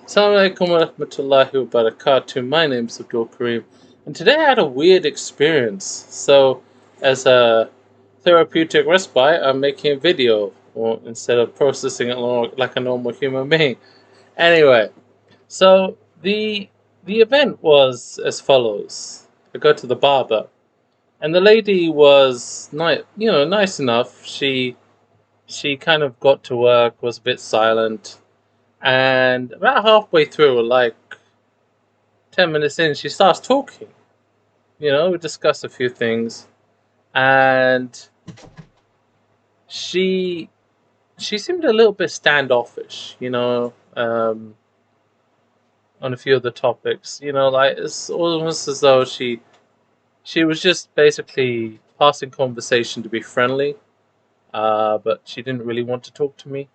Assalamu alaikum wa rahmatullahi wa barakatuh. My name's Abdul Kareem, and today I had a weird experience. So, as a therapeutic respite, I'm making a video instead of processing it like a normal human being. Anyway, so the event was as follows: I go to the barber, and the lady was nice enough. She kind of got to work, was a bit silent, and about halfway through, like 10 minutes in, she starts talking. We discuss a few things, and she she seemed a little bit standoffish. On a few of the topics. Like it's almost as though she was just basically passing conversation to be friendly, but she didn't really want to talk to me.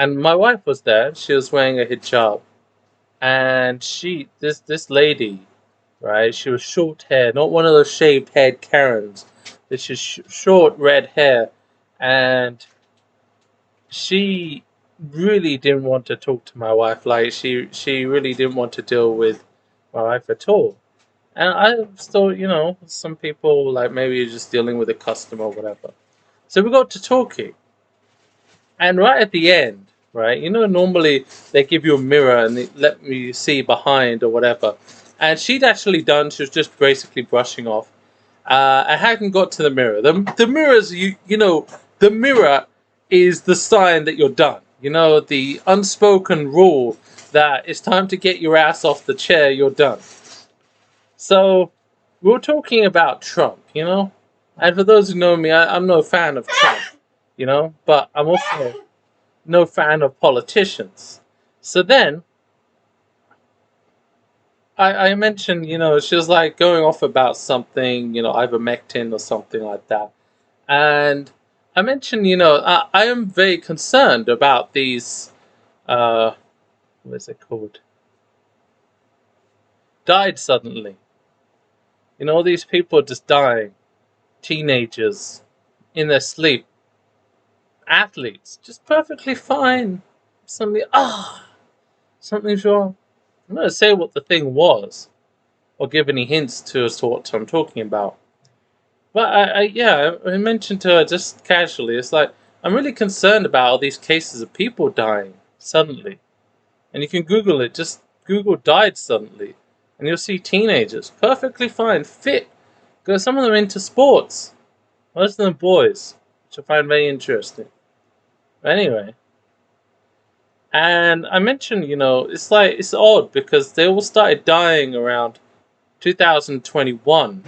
And my wife was there. She was wearing a hijab, and this lady, right? She was short hair, not one of those shaved head Karens. This is short red hair, and she really didn't want to talk to my wife. Like she really didn't want to deal with my wife at all. And I still, some people like maybe you're just dealing with a customer or whatever. So we got to talking, and right at the end, right, normally they give you a mirror and they let me see behind or whatever. And she'd actually done. She was just basically brushing off. I hadn't got to the mirror. The mirror's the mirror is the sign that you're done. The unspoken rule that it's time to get your ass off the chair. You're done. So we were talking about Trump. And for those who know me, I'm no fan of Trump. But I'm also no fan of politicians. So then I mentioned, she was like going off about something, ivermectin or something like that. And I mentioned, I am very concerned about these, uh, what is it called? Died suddenly. All these people just dying. Teenagers in their sleep. Athletes, just perfectly fine. Something's wrong. I'm not going to say what the thing was or give any hints as to what I'm talking about. But I mentioned to her just casually. It's like I'm really concerned about all these cases of people dying suddenly, and you can Google it. Just Google "died suddenly," and you'll see teenagers perfectly fine, fit. Because some of them are into sports, most of them boys, which I find very interesting. But anyway, and I mentioned, it's like it's odd because they all started dying around 2021,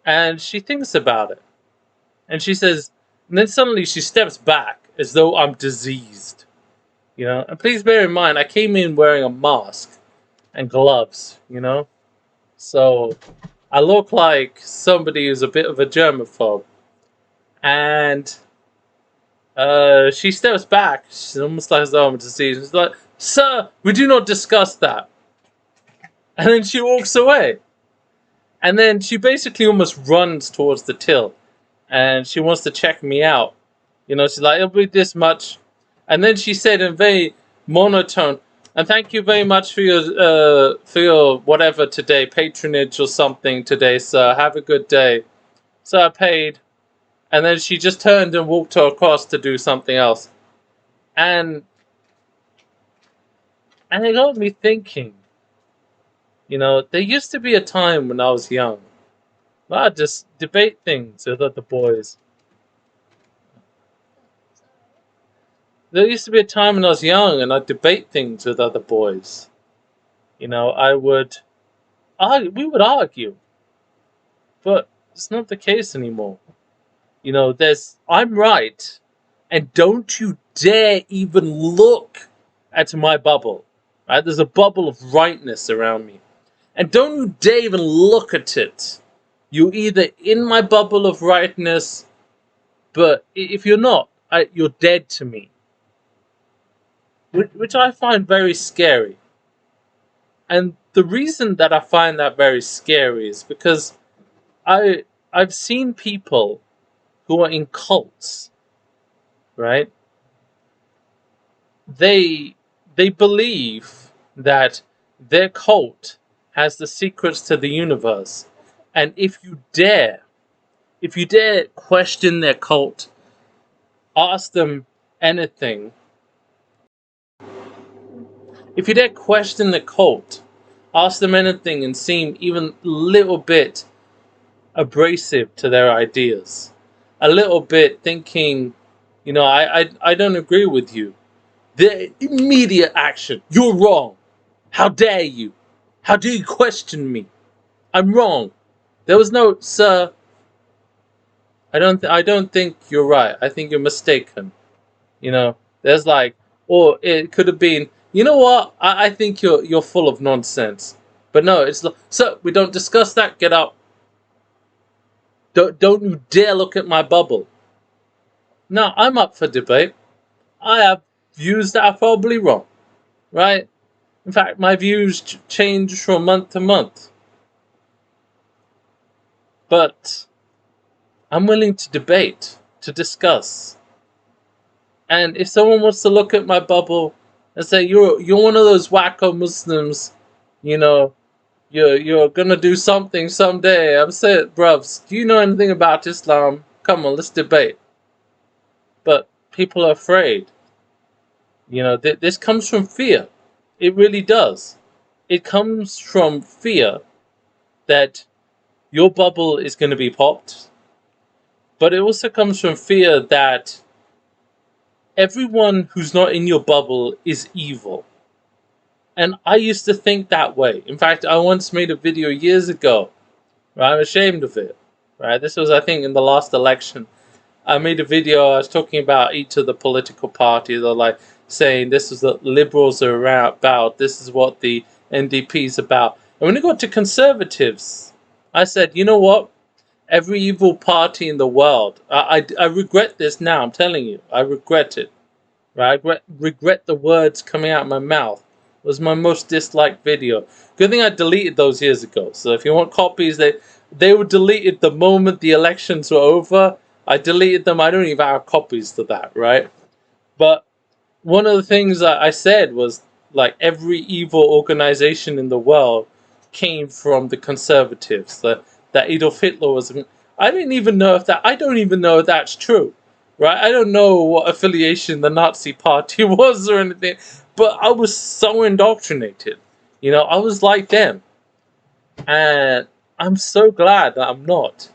and she thinks about it. And she says, and then suddenly she steps back as though I'm diseased. And please bear in mind, I came in wearing a mask and gloves, So I look like somebody who's a bit of a germaphobe. And she steps back. She's almost like as though I'm diseased. She's like, "Sir, we do not discuss that." And then she walks away. And then she basically almost runs towards the till. And she wants to check me out. She's like, "It'll be this much." And then she said in very monotone, "And thank you very much for your whatever today, patronage or something today, sir. Have a good day." So I paid. And then she just turned and walked across to do something else. And it got me thinking, there used to be a time when I was young where I'd just debate things with other boys. There used to be a time when I was young and I'd debate things with other boys. I would we would argue, but it's not the case anymore. There's I'm right, and don't you dare even look at my bubble. Right? There's a bubble of rightness around me, and don't you dare even look at it. You're either in my bubble of rightness, but if you're not, you're dead to me, which I find very scary. And the reason that I find that very scary is because I've seen people who are in cults, right? They They believe that their cult has the secrets to the universe. And if you dare question their cult, ask them anything, if you dare question the cult, ask them anything and seem even a little bit abrasive to their ideas, a little bit thinking, I don't agree with you, the immediate action, you're wrong. How dare you? How do you question me? I'm wrong. There was no, sir. I don't think you're right. I think you're mistaken. There's like, or it could have been. You know what? I think you're full of nonsense. But no, it's like, sir. We don't discuss that. Get up. Don't you dare look at my bubble. No, I'm up for debate. I have views that are probably wrong, right? In fact, my views change from month to month. But I'm willing to debate, to discuss. And if someone wants to look at my bubble and say you're one of those wacko Muslims, you know, you're gonna do something someday, I'm saying, bruvs, do you know anything about Islam? Come on, let's debate. But people are afraid. This comes from fear. It really does. It comes from fear that your bubble is going to be popped. But it also comes from fear that everyone who's not in your bubble is evil. And I used to think that way. In fact, I once made a video years ago. Right? I'm ashamed of it. Right? This was, I think, in the last election. I made a video. I was talking about each of the political parties. Or like saying this is what liberals are about. This is what the NDP is about. And when it got to conservatives, I said, you know what? Every evil party in the world. I regret this now. I'm telling you, I regret it. Right? I regret the words coming out of my mouth. It was my most disliked video. Good thing I deleted those years ago. So if you want copies, they were deleted the moment the elections were over. I deleted them. I don't even have copies to that, right? But one of the things that I said was like every evil organization in the world came from the conservatives. That Adolf Hitler was. I don't even know if that's true, right? I don't know what affiliation the Nazi Party was or anything, but I was so indoctrinated. I was like them, and I'm so glad that I'm not.